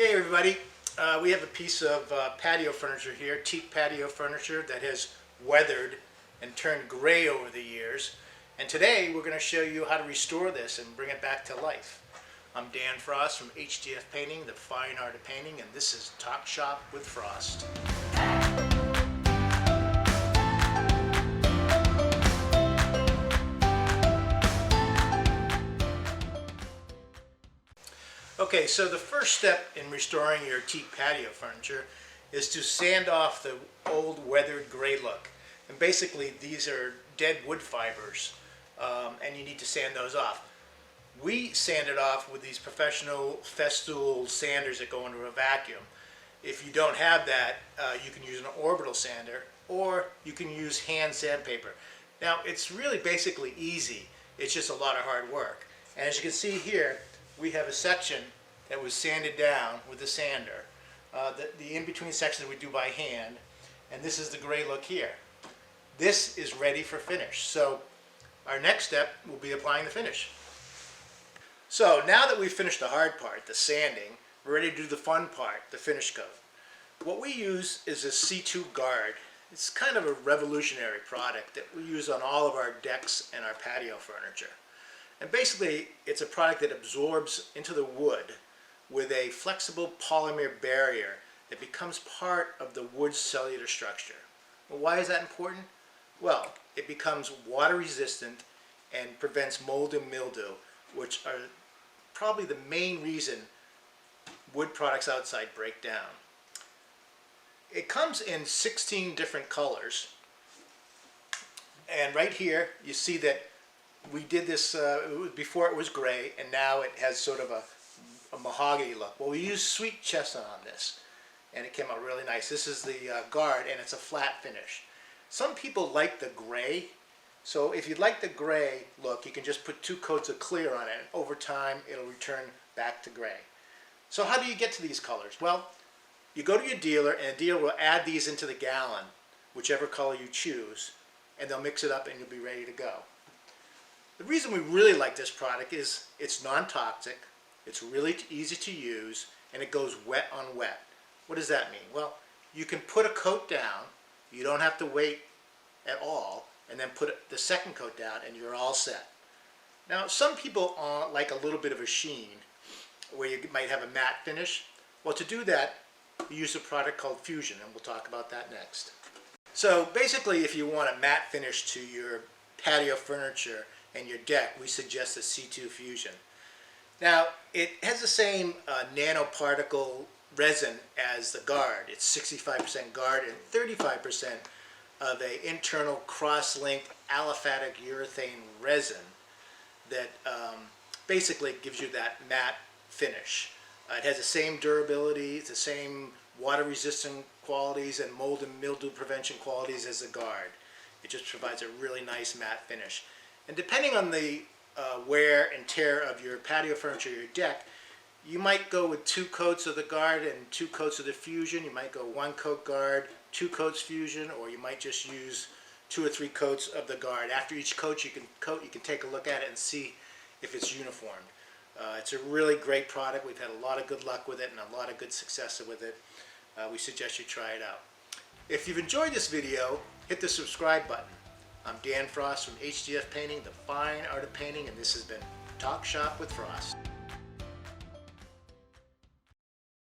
Hey everybody, we have a piece of patio furniture here, Teak Patio Furniture, that has weathered and turned gray over the years. And today we're going to show you how to restore this and bring it back to life. I'm Dan Frost from H.D.F. Painting, the fine art of painting, and this is Talk Shop with Frost. Okay, so the first step in restoring your teak patio furniture is to sand off the old weathered gray look. And basically these are dead wood fibers and you need to sand those off. We sand it off with these professional Festool sanders that go into a vacuum. If you don't have that, you can use an orbital sander or you can use hand sandpaper. Now it's really basically easy, it's just a lot of hard work. And as you can see here, we have a section that was sanded down with the sander. The in-between section we do by hand, and this is the gray look here. This is ready for finish. So our next step will be applying the finish. So now that we've finished the hard part, the sanding, we're ready to do the fun part, the finish coat. What we use is a C2 guard. It's kind of a revolutionary product that we use on all of our decks and our patio furniture. And basically, it's a product that absorbs into the wood with a flexible polymer barrier that becomes part of the wood's cellular structure. Well, why is that important? Well, it becomes water resistant and prevents mold and mildew, which are probably the main reason wood products outside break down. It comes in 16 different colors. And right here, you see that we did this before it was gray, and now it has sort of a mahogany look. Well, we used sweet chestnut on this, and it came out really nice. This is the guard, and it's a flat finish. Some people like the gray, so if you'd like the gray look, you can just put 2 coats of clear on it, and over time it'll return back to gray. So how do you get to these colors? Well, you go to your dealer, and the dealer will add these into the gallon, whichever color you choose, and they'll mix it up and you'll be ready to go. The reason we really like this product is it's non-toxic, it's really easy to use, and it goes wet on wet. What does that mean? Well, you can put a coat down, you don't have to wait at all, and then put the second coat down and you're all set. Now, some people like a little bit of a sheen, where you might have a matte finish. Well, to do that, you use a product called Fusion, and we'll talk about that next. So basically, if you want a matte finish to your patio furniture and your deck, we suggest the C2 Fusion. Now, it has the same nanoparticle resin as the guard. It's 65% guard and 35% of an internal cross-linked aliphatic urethane resin that basically gives you that matte finish. It has the same durability, the same water-resistant qualities and mold and mildew prevention qualities as the guard. It just provides a really nice matte finish. And depending on the wear and tear of your patio furniture, your deck, you might go with 2 coats of the guard and 2 coats of the Fusion. You might go 1 coat guard, 2 coats Fusion, or you might just use 2 or 3 coats of the guard. After each coat, you can take a look at it and see if it's uniformed. It's a really great product. We've had a lot of good luck with it and a lot of good success with it. We suggest you try it out. If you've enjoyed this video, hit the subscribe button. I'm Dan Frost from H.D.F. Painting, the fine art of painting, and this has been Talk Shop with Frost.